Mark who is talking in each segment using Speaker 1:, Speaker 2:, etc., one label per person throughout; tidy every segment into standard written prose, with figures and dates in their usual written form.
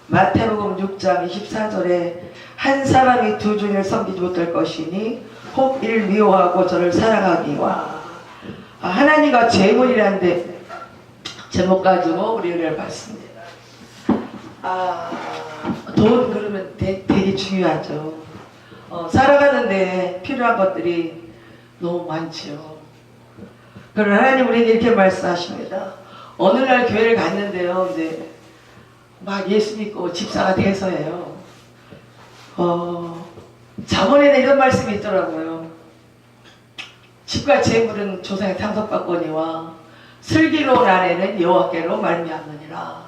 Speaker 1: 마태복음 6장 24절에 한 사람이 두 주인을 섬기지 못할 것이니 혹 이를 미워하고 저를 사랑하기와. 하나님과 재물이라는데 제목 가지고 우리 은혜를 받습니다. 돈 그러면 되게 중요하죠. 살아가는데 필요한 것들이 너무 많죠. 그러나 하나님 우리는 이렇게 말씀하십니다. 어느 날 교회를 갔는데요, 이제 막 예수 믿고 집사가 돼서예요. 잠언에는 이런 말씀이 있더라고요. 집과 재물은 조상의 상속받거니와 슬기로운 아내는 여호와께로 말미암느니라.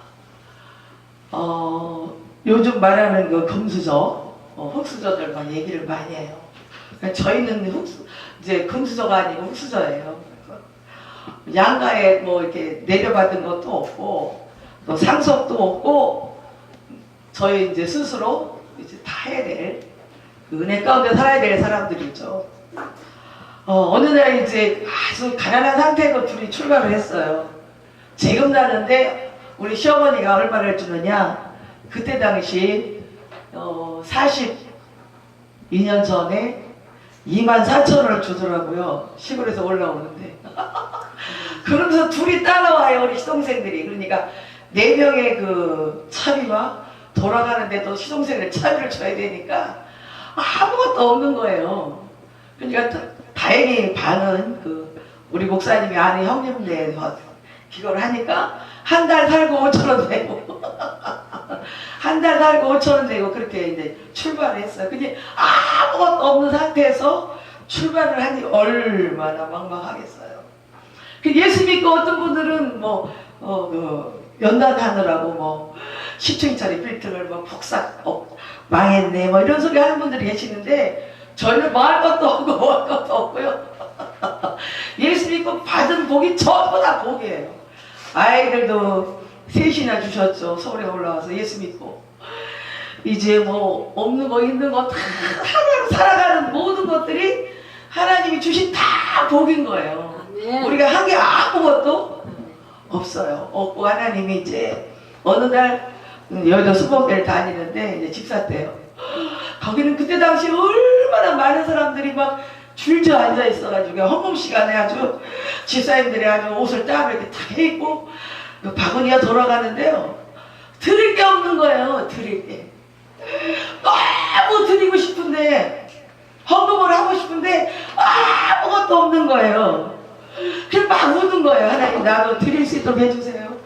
Speaker 1: 요즘 말하는 그 금수저, 흙수저들 막 얘기를 많이 해요. 그러니까 저희는 이제 금수저가 아니고 흙수저예요. 양가에 뭐 이렇게 내려받은 것도 없고 또 상속도 없고 저희 이제 스스로 이제 다 해야 될 그 은혜 가운데 살아야 될 사람들이죠. 어느 날 이제 아주 가난한 상태로 둘이 출발을 했어요. 재금 나는데 우리 시어머니가 얼마를 주느냐? 그때 당시 42년 전에 24,000원을 주더라고요. 시골에서 올라오는데. 그러면서 둘이 따라와요, 우리 시동생들이. 그러니까 4명의 그 차비와 돌아가는데도 시동생들 차비를 줘야 되니까 아무것도 없는 거예요. 그러니까 다행히 반은 그 우리 목사님이 아는 형님네 기거를 하니까 한 달 살고 5,000원 내고 한 달 살고 5,000원 내고 그렇게 이제 출발을 했어요. 근데 아무것도 없는 상태에서 출발을 하니 얼마나 막막하겠어요. 예수 믿고 어떤 분들은 연단하느라고 뭐 10층짜리 빌딩을 뭐 폭삭 망했네 뭐 이런 소리 하는 분들이 계시는데 저희는 뭐 할 것도 없고 뭐 할 것도 없고요. 예수 믿고 받은 복이 전부 다 복이에요. 아이들도 셋이나 주셨죠. 서울에 올라와서 예수 믿고 이제 뭐 없는 거 있는 거 다 살아가는 모든 것들이 하나님이 주신 다 복인 거예요. 우리가 한 게 아무것도 없어요. 없고 하나님이 이제 어느 날 여의도 수목회를 다니는데 이제 집사 때요. 거기는 그때 당시 얼마나 많은 사람들이 막 줄져 앉아 있어가지고 헌금 시간에 아주 집사님들이 아주 옷을 딱 이렇게 다 해입고 그 바구니가 돌아가는데요. 드릴 게 없는 거예요. 드릴 게. 너무 드리고 싶은데 헌금을 하고 싶은데 아무것도 없는 거예요. 그래서 막 우는 거예요. 하나님 나도 드릴 수 있도록 해주세요.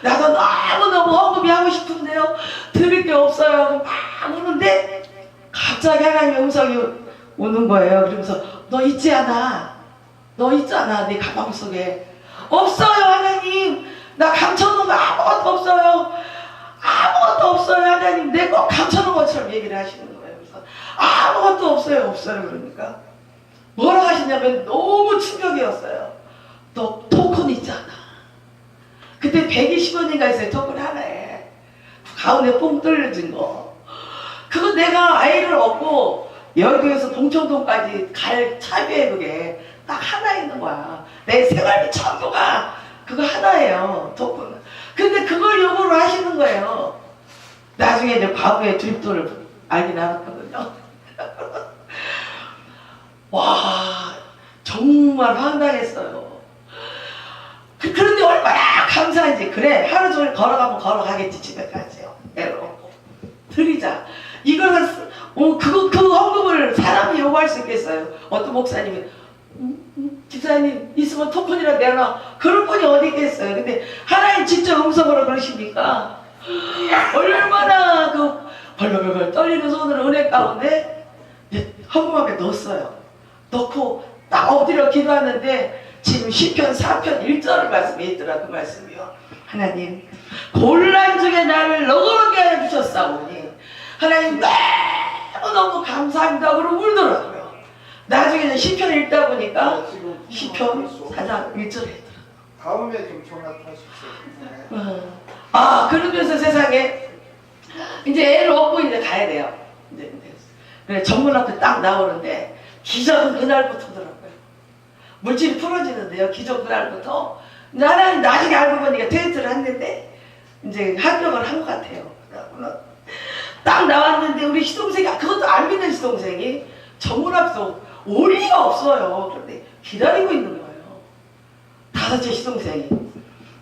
Speaker 1: 나도 너무너무 헌금이 하고 싶은데요. 드릴 게 없어요. 하고 막 우는데 갑자기 하나님의 음성이 오는 거예요. 그러면서 너 있지 않아? 너 있잖아. 내 가방 속에. 없어요 하나님. 나 감춰놓은 거 아무것도 없어요. 아무것도 없어요 하나님. 내 거 감춰놓은 것처럼 얘기를 하시는 거예요. 그래서 아무것도 없어요. 그러니까 뭐라고 하시냐면 너무 충격이었어요. 너 토큰 있잖아. 그때 120원인가 있어요. 토큰 하나에 가운데 뽕 뚫려진 거. 그거 내가 아이를 얻고 여의도에서 봉천동까지 갈 차비에 그게 딱 하나 있는 거야. 내 생활비 전부가 그거 하나예요. 토큰. 근데 그걸 요구를 하시는 거예요. 나중에 이제 과거의 드립돈을 알긴 알았거든요. 와, 정말 황당했어요. 그런데 얼마나 감사한지. 그래, 하루 종일 걸어가겠지, 집에까지요. 내려놓고. 드리자. 이거는, 그 헌금을 사람이 요구할 수 있겠어요. 어떤 목사님이, 집사님, 있으면 토큰이라도 내놔. 그럴 분이 어디 있겠어요. 근데 하나님 직접 음성으로 그러시니까, 얼마나 벌벌벌 떨리는 손으로 은혜 가운데, 헌금 앞에 넣었어요. 넣고 딱 엎드려 기도하는데 지금 시편 4편 1절 말씀에 있더라. 그 말씀이요. 하나님 곤란 중에 나를 너그럽게 하여 주셨사오니 하나님 너무 감사합니다. 그러고 울더라고요. 나중에는 시편 읽다 보니까 시편 4장 1절에 있더라.
Speaker 2: 다음에 좀 전화 타십시오.
Speaker 1: 그러면서 세상에 이제 애를 얻고 이제 가야 돼요. 그래 정문 앞에 딱 나오는데 기적은 그날부터더라고요. 물질이 풀어지는데요. 기적 그날부터. 나는 나중에 알고 보니까 테스트를 했는데 이제 합격을 한 것 같아요. 딱 나왔는데 우리 시동생이 그것도 안 믿는 시동생이 정문 앞에서 올 리가 없어요. 그런데 기다리고 있는 거예요. 다섯째 시동생이.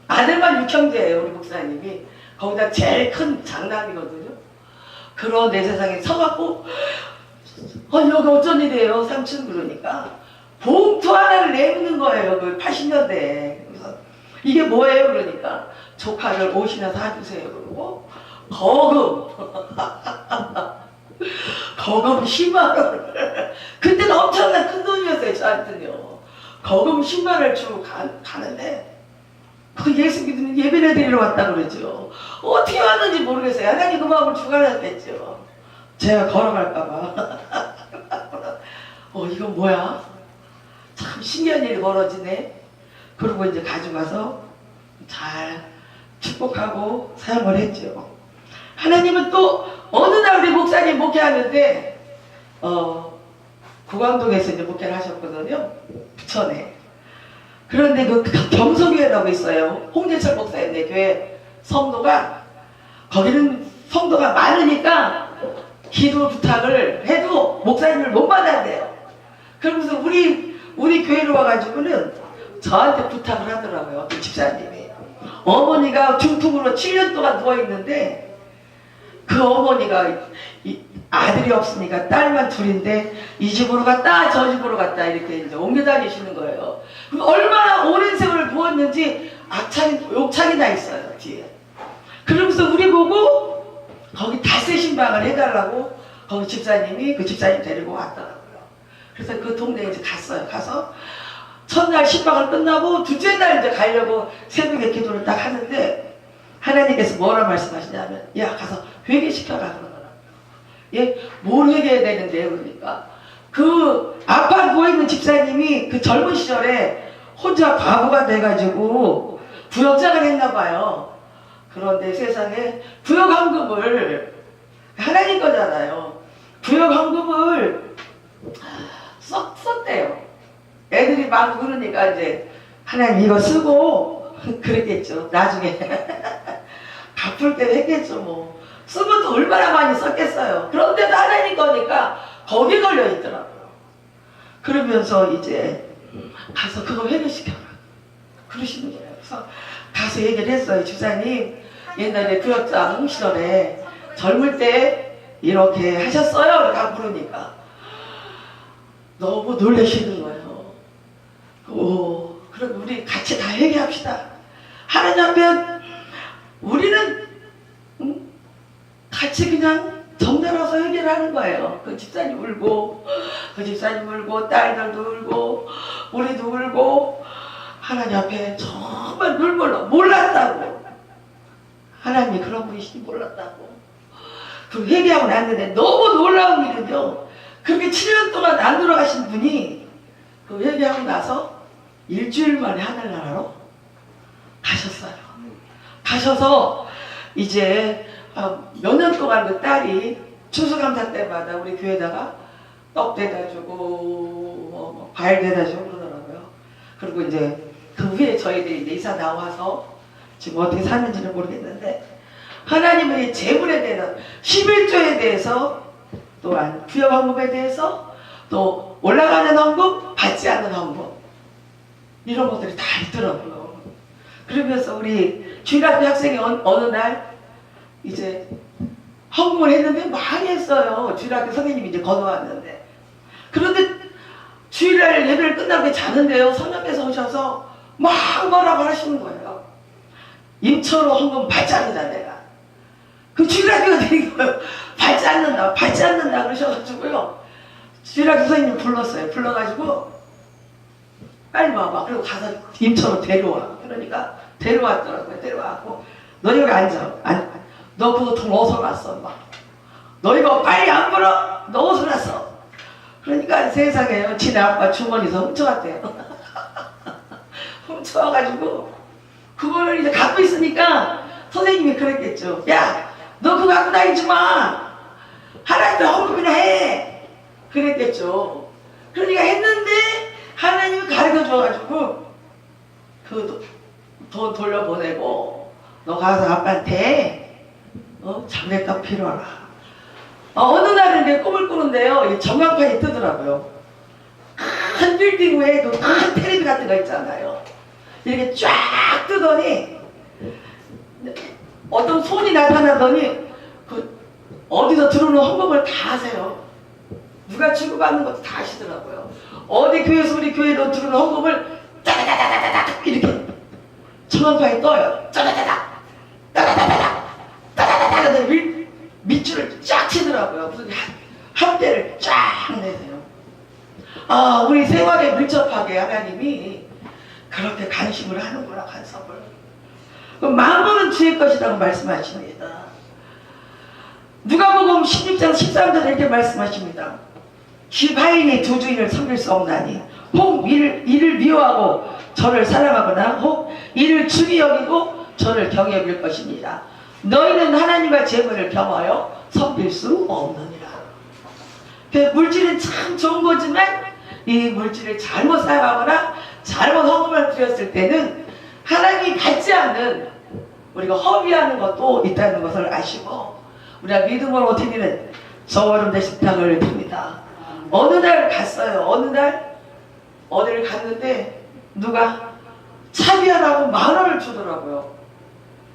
Speaker 1: 아들만 6형제예요. 우리 목사님이. 거기다 제일 큰 장남이거든요. 그런데 세상에 서갖고 여기 어쩐 일이에요 삼촌 그러니까 봉투 하나를 내미는 거예요. 그 80년대에. 그래서 이게 뭐예요 그러니까 조카를 옷이나 사주세요 그러고 거금 거금 10만 원을 그때는 엄청난 큰 돈이었어요 저한테는요. 거금 10만 원을 주고 가는데 그 예수 믿으면 예배를 드리러 왔다 그러죠. 어떻게 왔는지 모르겠어요. 하나님 그 마음을 주관하셨겠죠. 제가 걸어갈까봐. 이건 뭐야? 참 신기한 일이 벌어지네. 그리고 이제 가져가서 잘 축복하고 사용을 했죠. 하나님은 또 어느 날 우리 목사님 목회하는데 구광동에서 이제 목회를 하셨거든요. 부천에. 그런데 그 경서교회라고 있어요. 홍재철 목사님네 교회 성도가 거기는 성도가 많으니까 기도 부탁을 해도 목사님을 못 받아야 그러면서 우리 교회로 와가지고는 저한테 부탁을 하더라고요. 그 집사님이. 어머니가 중풍으로 7년 동안 누워있는데 그 어머니가 아들이 없으니까 딸만 둘인데 이 집으로 갔다 저 집으로 갔다 이렇게 이제 옮겨 다니시는 거예요. 얼마나 오랜 세월을 부었는지 욕창이 나 있어요 뒤에. 그러면서 우리 보고 거기 닷새 신방을 해달라고 거기 집사님이 그 집사님 데리고 왔더라고요. 그래서 그 동네에 이제 갔어요. 가서 첫날 신방을 끝나고 둘째 날 이제 가려고 새벽에 기도를 딱 하는데 하나님께서 뭐라 말씀하시냐면 야 가서 회개시켜라 그러더라고요. 예, 뭘 회개해야 되는데요 그러니까 그 아파 누워있는 집사님이 그 젊은 시절에 혼자 바보가 돼가지고 부역장을 했나봐요. 그런데 세상에 부역헌금을 하나님 거잖아요. 부역헌금을 썼대요. 애들이 막 그러니까 이제 하나님 이거 쓰고 그랬겠죠. 나중에 갚을 때 했겠죠 뭐. 쓰면 또 얼마나 많이 썼겠어요. 그런데도 하나님 거니까 거기 걸려 있더라고요. 그러면서 이제 가서 그거 회개시켜라 그러시는 거예요. 그래서 가서 얘기를 했어요. 집사님 옛날에 부역장 시절에 젊을 때 이렇게 하셨어요? 라고 그러니까 너무 놀라시는 거예요. 그럼 우리 같이 다 회개합시다. 하나님 앞에 우리는 같이 그냥 정달아서 회개를 하는 거예요. 그 집사님 울고 그 집사님 울고 딸들도 울고 우리도 울고 하나님 앞에 정말 눈물로 몰랐다고 하나님이 그런 분이시니 몰랐다고 그 회개하고 났는데 너무 놀라운 일은요 그렇게 7년 동안 안 돌아가신 분이 그 회개하고 나서 일주일 만에 하늘나라로 가셨어요. 가셔서 이제 몇 년 동안 그 딸이 추수감사 때마다 우리 교회에다가 떡 대다 주고 뭐 과일 대다 주고 그러더라고요. 그리고 이제 그 후에 저희들이 이제 이사 나와서 지금 어떻게 사는지는 모르겠는데 하나님은 이 재물에 대해서 11조에 대해서 또한 부역 헌금에 대해서 또 올라가는 헌금 받지 않는 헌금 이런 것들이 다 있더라고요. 그러면서 우리 주일학교 학생이 어느 날 이제 헌금을 했는데 많이 했어요. 주일학교 선생님이 이제 건너왔는데 그런데 주일날 예배를 끝나고 자는데요 성령께서 오셔서 막 뭐라고 하시는 거예요. 임초로 헌금 받지 않는다 내가. 그 주일학교가 되는 거예요. 받지 않는다 그러셔가지고요 주일학교 선생님 불렀어요. 불러가지고 빨리 와봐. 그리고 가서 임초로 데려와. 그러니까 데려왔더라고요. 데려와갖고 너 여기 앉아. 너 그거 돈 어디서 났어? 너 이거 빨리 안 불어? 너 어디서 났어? 그러니까 세상에 지네 아빠 주머니에서 훔쳐왔대요. 훔쳐와가지고 그거를 이제 갖고 있으니까 선생님이 그랬겠죠. 야, 너 그거 갖고 다니지 마. 하나님도 헌금이나 해. 그랬겠죠. 그러니까 했는데 하나님이 가르쳐줘가지고 그 돈 돌려보내고 너 가서 아빠한테 장례값 필요하라. 어느 날은 내 꿈을 꾸는데요. 이 전광판이 뜨더라고요. 큰 빌딩 외에도 큰 텔레비 같은 거 있잖아요. 이렇게 쫙 뜨더니 어떤 손이 나타나더니 그 어디서 들어오는 헌금을 다 하세요. 누가 주고받는 것도 다 하시더라고요. 어디 교회에서 우리 교회로 들어오는 헌금을 따다다다다다 이렇게 전광판이 떠요. 따다다다 따다다다다 따다다다다 밑줄을 쫙 치더라고요. 무슨 한 대를 쫙 내세요. 우리 생활에 밀접하게 하나님이 그렇게 간심을 하는구나, 간섭을. 만물은 주의 것이라고 말씀하십니다. 누가복음 16장 13절에 이렇게 말씀하십니다. 쥐바인이 두 주인을 섬길 수 없나니 혹 이를 미워하고 저를 사랑하거나 혹 이를 중히 여기고 저를 경히 여길 것입니다. 너희는 하나님과 재물을 겸하여 섬길 수 없느니라. 물질은 참 좋은 거지만 이 물질을 잘못 사용하거나 잘못 헌금을 드렸을 때는 하나님이 받지 않는 우리가 허비하는 것도 있다는 것을 아시고 우리가 믿음으로 드리는 저걸음 내 식탁을 듭니다. 어느 날 갔어요. 어느 날 어디를 갔는데 누가 차비하라고 10,000원을 주더라고요.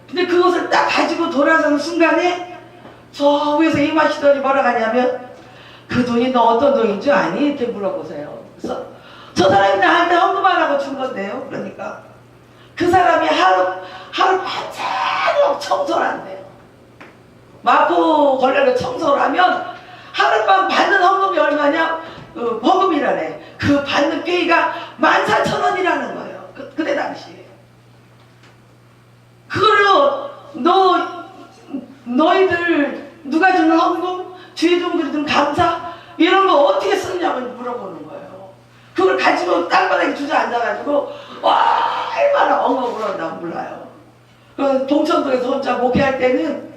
Speaker 1: 근데 그것을 딱 가지고 돌아서는 순간에 저 위에서 임하시더니 뭐라 하냐면 그 돈이 너 어떤 돈인 줄 아니? 이렇게 물어보세요. 그래서 저 사람이 나한테 헌금하라고 준 건데요. 그러니까 그 사람이 하루 반짝이로 청소를 한대요. 마포 걸레로 청소를 하면 하룻밤 받는 헌금이 얼마냐? 헌금이라네. 그 받는 페이가 14,000원이라는 거예요. 그때 당시에. 그걸로 너희들 누가 주는 헌금, 주의 종들이든 감사 이런 거 어떻게 쓰느냐고 물어보는 거예요. 그걸 가지고 땅바닥에 주저앉아가지고 얼마나 엉엉 울었나 몰라요. 그 동천동에서 혼자 목회할 때는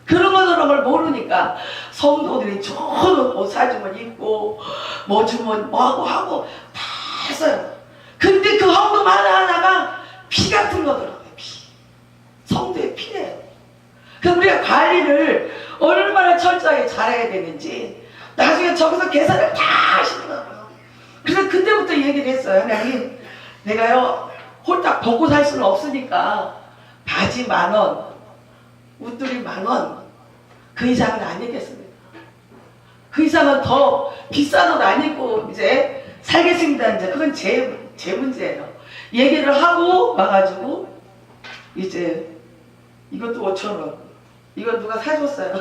Speaker 1: 그런 거 저런 걸 모르니까 성도들이 좋은 옷 사주면 입고 뭐 주면 뭐하고 하고 다 써요. 근데 그 헌금 하나하나가 피 같은 거더라고요. 성도의 피예요. 그럼 우리가 관리를 얼마나 철저하게 잘해야 되는지 나중에 저기서 계산을 다 하시더라고요. 그래서 그때부터 얘기를 했어요. 하나님, 내가요 홀딱 벗고 살 수는 없으니까 바지 10,000원, 웃돌이 10,000원 그 이상은 안 입겠습니다. 그 이상은 더 비싼 옷 안 입고 이제 살겠습니다. 이제 그건 제 문제예요. 얘기를 하고 와가지고 이제 이것도 5,000원. 이거 누가 사줬어요.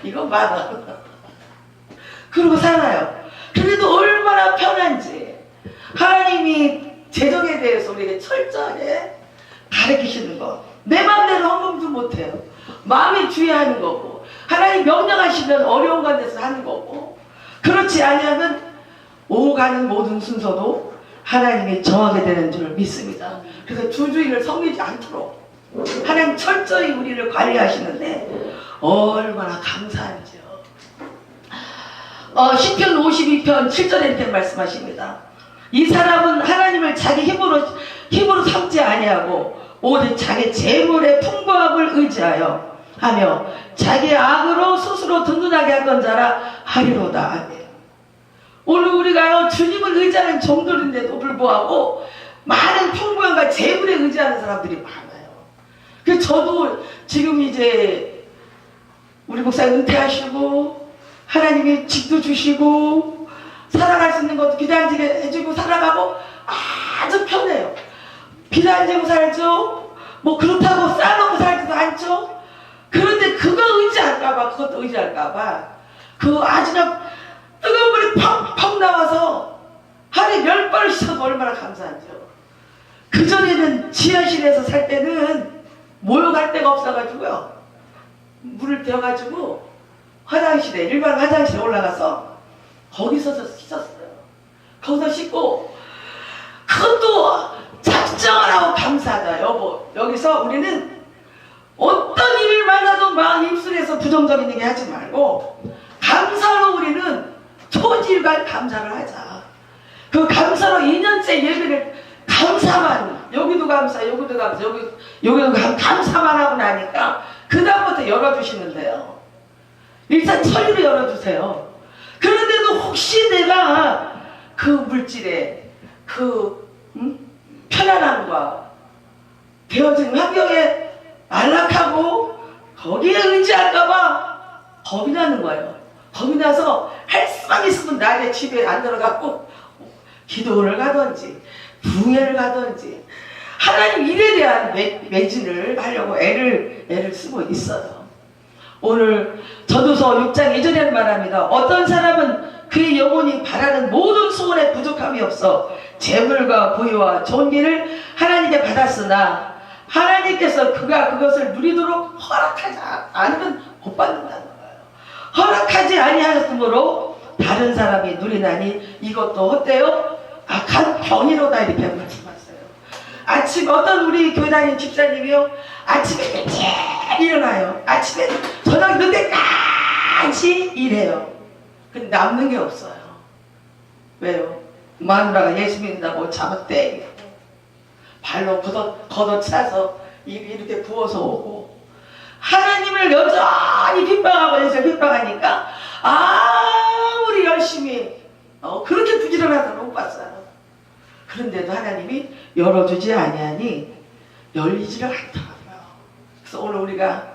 Speaker 1: 이거 10,000원. 그러고 살아요. 그래도 얼마나 편한지 하나님이 재정에 대해서 우리에게 철저하게 가르치시는 거. 내 맘대로 헌금도 못해요. 마음이 주의하는 거고 하나님 명령하시면 어려운 가운데서 하는 거고 그렇지 아니하면 오가는 모든 순서도 하나님이 정하게 되는 줄 믿습니다. 그래서 주주인을 섬기지 않도록 하나님 철저히 우리를 관리하시는데 얼마나 감사한지요. 시편 52편 7절에 이렇게 말씀하십니다. 이 사람은 하나님을 자기 힘으로 삼지 아니하고 오직 자기 재물의 풍부함을 의지하여 하며 자기 악으로 스스로 든든하게 하던 자라 하리로다. 아멘. 오늘 우리가요 주님을 의지하는 정도인데도 불구하고 많은 풍부함과 재물에 의지하는 사람들이 많아요. 그래서 저도 지금 이제 우리 목사님 은퇴하시고 하나님이 집도 주시고 살아갈 수 있는 것도 비단지게 해주고 살아가고 아주 편해요. 비단지고 살죠. 뭐 그렇다고 싸놓고 살지도 않죠. 그런데 그거 의지할까봐 그것도 의지할까봐 그 아주 뜨거운 물이 펑펑 나와서 하루에 10번을 씻어도 얼마나 감사하죠. 그전에는 지하실에서 살 때는 모욕할 데가 없어가지고요 물을 데워가지고 화장실에 일반 화장실에 올라가서 거기서 씻었어요. 거기서 씻고 그것도 작정을 하고 감사하다. 여보 여기서 우리는 어떤 일을 만나도 마음 입술에서 부정적인 얘기 하지 말고 감사로 우리는 초질간 감사를 하자. 그 감사로 2년째 예배를 감사만 여기도 감사 여기도 감사 여기도 감사만 하고 나니까 그 열어주시는데요. 일사천리로 열어주세요. 그런데도 혹시 내가 그 물질에 그 편안함과 되어진 환경에 안락하고 거기에 의지할까봐 겁이 나는 거예요. 겁이 나서 할 수만 있으면 낮에 집에 안 들어가고 기도를 가든지 부흥회를 가든지 하나님 일에 대한 매진을 하려고 애를 쓰고 있어요. 오늘 전도서 6장 2절에는 말합니다. 어떤 사람은 그의 영혼이 바라는 모든 소원에 부족함이 없어 재물과 부유와 존귀를 하나님께 받았으나 하나님께서 그가 그것을 누리도록 허락하지 않으면 못 받는다는 거예요. 허락하지 아니하셨으므로 다른 사람이 누리나니 이것도 어때요? 악한 병이로다 이렇게 말씀하셨어요. 아침 어떤 우리 교회 다니는 집사님이요, 아침에 일찍 일어나요. 아침에 저녁 늦게까지 일해요. 근데 남는 게 없어요. 왜요? 마누라가 예수 믿는다고 잡았대. 발로 걷어차서 입이 이렇게 부어서 오고, 하나님을 여전히 핍박하고 해서 핍박하니까 아무리 열심히 그렇게 부지런하다고 못 봤어요. 그런데도 하나님이 열어주지 아니하니 열리지를 않더라고요. 그래서 오늘 우리가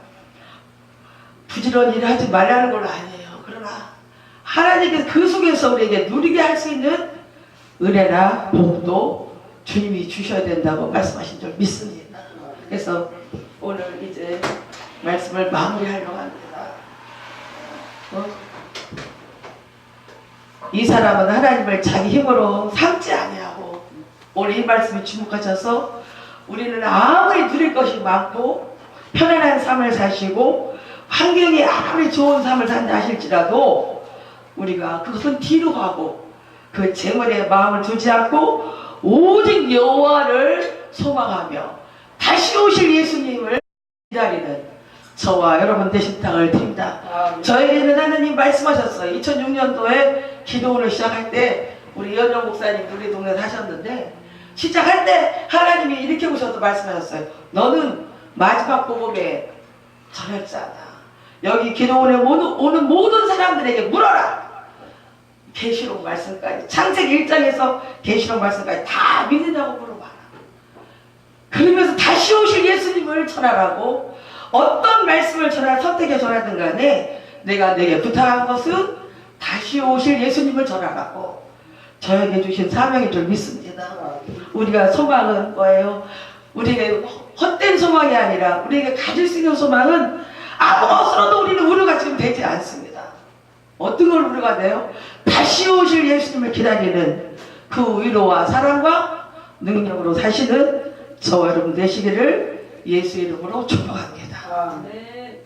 Speaker 1: 부지런히 일하지 말라는 건 아니에요. 그러나 하나님께서 그 속에서 우리에게 누리게 할 수 있는 은혜나 복도 주님이 주셔야 된다고 말씀하신 줄 믿습니다. 그래서 오늘 이제 말씀을 마무리하려고 합니다. 이 사람은 하나님을 자기 힘으로 삼지 아니하고, 오늘 이 말씀에 주목하셔서 우리는 아무리 누릴 것이 많고 편안한 삶을 사시고 환경이 아무리 좋은 삶을 산다 하실지라도 우리가 그것은 뒤로 하고 그 재물에 마음을 두지 않고 오직 여호와를 소망하며 다시 오실 예수님을 기다리는 저와 여러분 되신 땅을 드립니다. 저에게는 하나님 말씀하셨어요. 2006년도에 기도원을 시작할 때 우리 연영 목사님 우리 동네에서 하셨는데, 시작할 때 하나님이 이렇게 오셔서 말씀하셨어요. 너는 마지막 복음에 전했잖아. 여기 기도원에 오는 모든 사람들에게 물어라. 계시록 말씀까지, 창세기 1장에서 계시록 말씀까지 다 믿느냐고 물어봐라. 그러면서 다시 오실 예수님을 전하라고, 어떤 말씀을 선택해 전하든 간에 내가 내게 부탁한 것은 다시 오실 예수님을 전하라고 저에게 주신 사명인 줄 믿습니다. 우리가 소망은 뭐예요? 우리에게 헛된 소망이 아니라 우리에게 가질 수 있는 소망은 아무것으로도 우리는 우려가 지금 되지 않습니다. 어떤 걸 우려가 돼요? 다시 오실 예수님을 기다리는 그 위로와 사랑과 능력으로 사시는 저와 여러분 되시기를 예수 이름으로 축복합니다.
Speaker 3: 네.